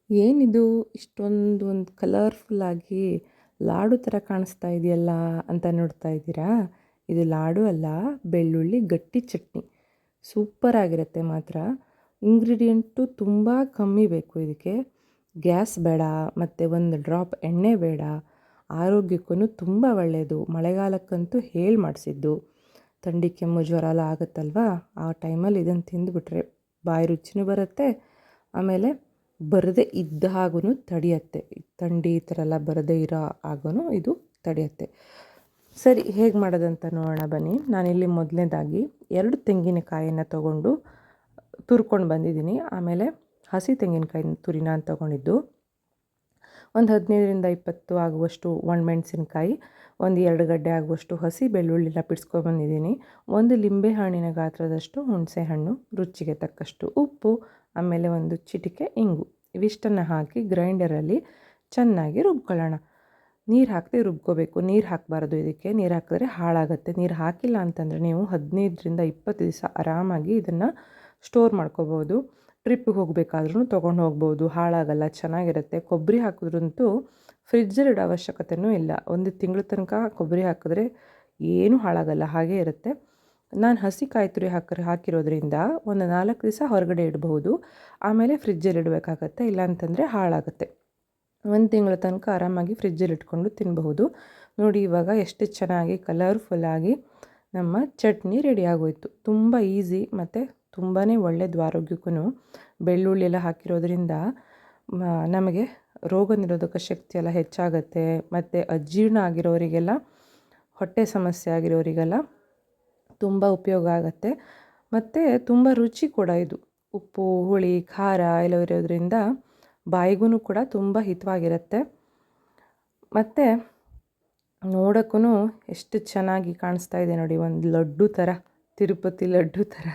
ಏನಿದು ಇಷ್ಟೊಂದು ಒಂದು ಕಲರ್ಫುಲ್ಲಾಗಿ ಲಾಡು ಥರ ಕಾಣಿಸ್ತಾ ಇದೆಯಲ್ಲ ಅಂತ ನೋಡ್ತಾ ಇದ್ದೀರಾ? ಇದು ಲಾಡು ಅಲ್ಲ, ಬೆಳ್ಳುಳ್ಳಿ ಗಟ್ಟಿ ಚಟ್ನಿ. ಸೂಪರಾಗಿರುತ್ತೆ ಮಾತ್ರ. ಇಂಗ್ರೀಡಿಯೆಂಟು ತುಂಬ ಕಮ್ಮಿ ಬೇಕು ಇದಕ್ಕೆ. ಗ್ಯಾಸ್ ಬೇಡ, ಮತ್ತು ಒಂದು ಡ್ರಾಪ್ ಎಣ್ಣೆ ಬೇಡ. ಆರೋಗ್ಯಕ್ಕೂ ತುಂಬ ಒಳ್ಳೆಯದು. ಮಳೆಗಾಲಕ್ಕಂತೂ ಹೇಳಿ ಮಾಡಿಸಿದ್ದು. ಥಂಡಿ ಕೆಮ್ಮು ಜ್ವರ ಎಲ್ಲ ಆಗುತ್ತಲ್ವ, ಆ ಟೈಮಲ್ಲಿ ಇದನ್ನು ತಿಂದುಬಿಟ್ರೆ ಬಾಯಿ ರುಚಿನೂ ಬರುತ್ತೆ. ಆಮೇಲೆ ಬರದೇ ಇದ್ದ ಹಾಗೂ ತಡೆಯುತ್ತೆ. ಥಂಡಿ ಈ ಥರ ಎಲ್ಲ ಬರದೇ ಇರೋ ಹಾಗೂ ಇದು ತಡೆಯುತ್ತೆ. ಸರಿ, ಹೇಗೆ ಮಾಡೋದಂತ ನೋಡೋಣ ಬನ್ನಿ. ನಾನಿಲ್ಲಿ ಮೊದಲನೇದಾಗಿ 2 ತೆಂಗಿನಕಾಯಿಯನ್ನು ತೊಗೊಂಡು ತುರ್ಕೊಂಡು ಬಂದಿದ್ದೀನಿ. ಆಮೇಲೆ ಹಸಿ ತೆಂಗಿನಕಾಯಿ ತುರಿ ನಾನು ತೊಗೊಂಡಿದ್ದು. ಒಂದು 15ರಿಂದ 20 ಆಗುವಷ್ಟು ಒಣಮೆಣಸಿನ್ಕಾಯಿ, ಒಂದು 2 ಗಡ್ಡೆ ಆಗುವಷ್ಟು ಹಸಿ ಬೆಳ್ಳುಳ್ಳಿನ ಬಿಡಿಸ್ಕೊಬಂದಿದ್ದೀನಿ. ಒಂದು ಲಿಂಬೆ ಹಣ್ಣಿನ ಗಾತ್ರದಷ್ಟು ಹುಣಸೆ ಹಣ್ಣು, ರುಚಿಗೆ ತಕ್ಕಷ್ಟು ಉಪ್ಪು, ಆಮೇಲೆ ಒಂದು ಚಿಟಿಕೆ ಇಂಗು. ಇವಿಷ್ಟನ್ನು ಹಾಕಿ ಗ್ರೈಂಡರಲ್ಲಿ ಚೆನ್ನಾಗಿ ರುಬ್ಕೊಳ್ಳೋಣ. ನೀರು ಹಾಕದೆ ರುಬ್ಕೋಬೇಕು. ನೀರು ಹಾಕಬಾರ್ದು ಇದಕ್ಕೆ. ನೀರು ಹಾಕಿದ್ರೆ ಹಾಳಾಗುತ್ತೆ. ನೀರು ಹಾಕಿಲ್ಲ ಅಂತಂದರೆ ನೀವು 15ರಿಂದ 20 ದಿವಸ ಆರಾಮಾಗಿ ಇದನ್ನು ಸ್ಟೋರ್ ಮಾಡ್ಕೋಬೋದು. ಟ್ರಿಪ್ಪಿಗೆ ಹೋಗಬೇಕಾದ್ರೂ ತೊಗೊಂಡು ಹೋಗ್ಬೋದು, ಹಾಳಾಗಲ್ಲ, ಚೆನ್ನಾಗಿರುತ್ತೆ. ಕೊಬ್ಬರಿ ಹಾಕಿದ್ರಂತೂ ಫ್ರಿಜ್ಜಲ್ಲಿ ಇಡೋ ಅವಶ್ಯಕತೆಯೂ ಇಲ್ಲ. 1 ತಿಂಗಳ ತನಕ ಕೊಬ್ಬರಿ ಹಾಕಿದ್ರೆ ಏನೂ ಹಾಳಾಗಲ್ಲ, ಹಾಗೇ ಇರುತ್ತೆ. ನಾನು ಹಸಿ ಕಾಯಿ ತುರಿ ಹಾಕಿರೋದ್ರಿಂದ ಒಂದು 4 ದಿವಸ ಹೊರಗಡೆ ಇಡಬಹುದು. ಆಮೇಲೆ ಫ್ರಿಜ್ಜಲ್ಲಿ ಇಡಬೇಕಾಗತ್ತೆ, ಇಲ್ಲಾಂತಂದರೆ ಹಾಳಾಗುತ್ತೆ. 1 ತಿಂಗಳ ತನಕ ಆರಾಮಾಗಿ ಫ್ರಿಜ್ಜಲ್ಲಿ ಇಟ್ಕೊಂಡು ತಿನ್ನಬಹುದು. ನೋಡಿ ಇವಾಗ ಎಷ್ಟು ಚೆನ್ನಾಗಿ ಕಲರ್ಫುಲ್ಲಾಗಿ ನಮ್ಮ ಚಟ್ನಿ ರೆಡಿ ಆಗೋಯಿತು. ತುಂಬ ಈಸಿ ಮತ್ತು ತುಂಬಾ ಒಳ್ಳೆಯದು ಆರೋಗ್ಯಕ್ಕೂ. ಬೆಳ್ಳುಳ್ಳಿ ಎಲ್ಲ ಹಾಕಿರೋದ್ರಿಂದ ನಮಗೆ ರೋಗ ನಿರೋಧಕ ಶಕ್ತಿ ಎಲ್ಲ ಹೆಚ್ಚಾಗುತ್ತೆ. ಮತ್ತು ಅಜೀರ್ಣ ಆಗಿರೋರಿಗೆಲ್ಲ, ಹೊಟ್ಟೆ ಸಮಸ್ಯೆ ಆಗಿರೋರಿಗೆಲ್ಲ ತುಂಬ ಉಪಯೋಗ ಆಗುತ್ತೆ. ಮತ್ತು ತುಂಬ ರುಚಿ ಕೂಡ ಇದು. ಉಪ್ಪು, ಹುಳಿ, ಖಾರ ಎಲ್ಲ ಇರೋದ್ರಿಂದ ಬಾಯಿಗೂ ಕೂಡ ತುಂಬ ಹಿತವಾಗಿರುತ್ತೆ. ಮತ್ತು ನೋಡೋಕ್ಕೂ ಎಷ್ಟು ಚೆನ್ನಾಗಿ ಕಾಣಿಸ್ತಾ ಇದೆ ನೋಡಿ, ಒಂದು ಲಡ್ಡು ಥರ, ತಿರುಪತಿ ಲಡ್ಡು ಥರ.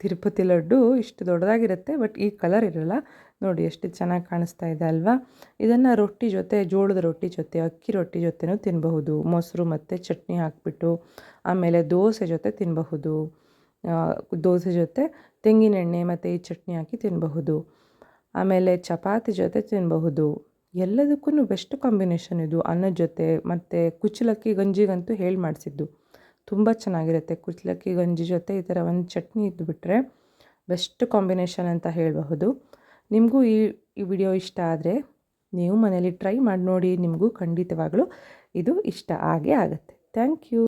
ತಿರುಪತಿ ಲಡ್ಡು ಇಷ್ಟು ದೊಡ್ಡದಾಗಿರುತ್ತೆ, ಬಟ್ ಈ ಕಲರ್ ಇರೋಲ್ಲ. ನೋಡಿ ಎಷ್ಟು ಚೆನ್ನಾಗಿ ಕಾಣಿಸ್ತಾ ಇದೆ ಅಲ್ವಾ? ಇದನ್ನು ರೊಟ್ಟಿ ಜೊತೆ, ಜೋಳದ ರೊಟ್ಟಿ ಜೊತೆ, ಅಕ್ಕಿ ರೊಟ್ಟಿ ಜೊತೆನೂ ತಿನ್ನಬಹುದು. ಮೊಸರು ಮತ್ತು ಚಟ್ನಿ ಹಾಕಿಬಿಟ್ಟು. ಆಮೇಲೆ ದೋಸೆ ಜೊತೆ ತಿನ್ನಬಹುದು. ದೋಸೆ ಜೊತೆ ತೆಂಗಿನೆಣ್ಣೆ ಮತ್ತು ಈ ಚಟ್ನಿ ಹಾಕಿ ತಿನ್ನಬಹುದು. ಆಮೇಲೆ ಚಪಾತಿ ಜೊತೆ ತಿನ್ನಬಹುದು. ಎಲ್ಲದಕ್ಕೂ ಬೆಸ್ಟ್ ಕಾಂಬಿನೇಷನ್ ಇದು. ಅನ್ನದ ಜೊತೆ ಮತ್ತು ಕುಚ್ಚಲಕ್ಕಿ ಗಂಜಿಗಂತೂ ಹೇಳಿ ಮಾಡಿಸಿದ್ದು. ತುಂಬ ಚೆನ್ನಾಗಿರುತ್ತೆ. ಕುಚ್ಚಲಕ್ಕಿ ಗಂಜಿ ಜೊತೆ ಈ ಥರ ಒಂದು ಚಟ್ನಿ ಇದ್ದುಬಿಟ್ರೆ ಬೆಸ್ಟ್ ಕಾಂಬಿನೇಷನ್ ಅಂತ ಹೇಳಬಹುದು. ನಿಮಗೂ ಈ ವಿಡಿಯೋ ಇಷ್ಟ ಆದರೆ ನೀವು ಮನೇಲಿ ಟ್ರೈ ಮಾಡಿ ನೋಡಿ. ನಿಮಗೂ ಖಂಡಿತವಾಗಲೂ ಇದು ಇಷ್ಟ ಆಗೇ ಆಗುತ್ತೆ. Thank you.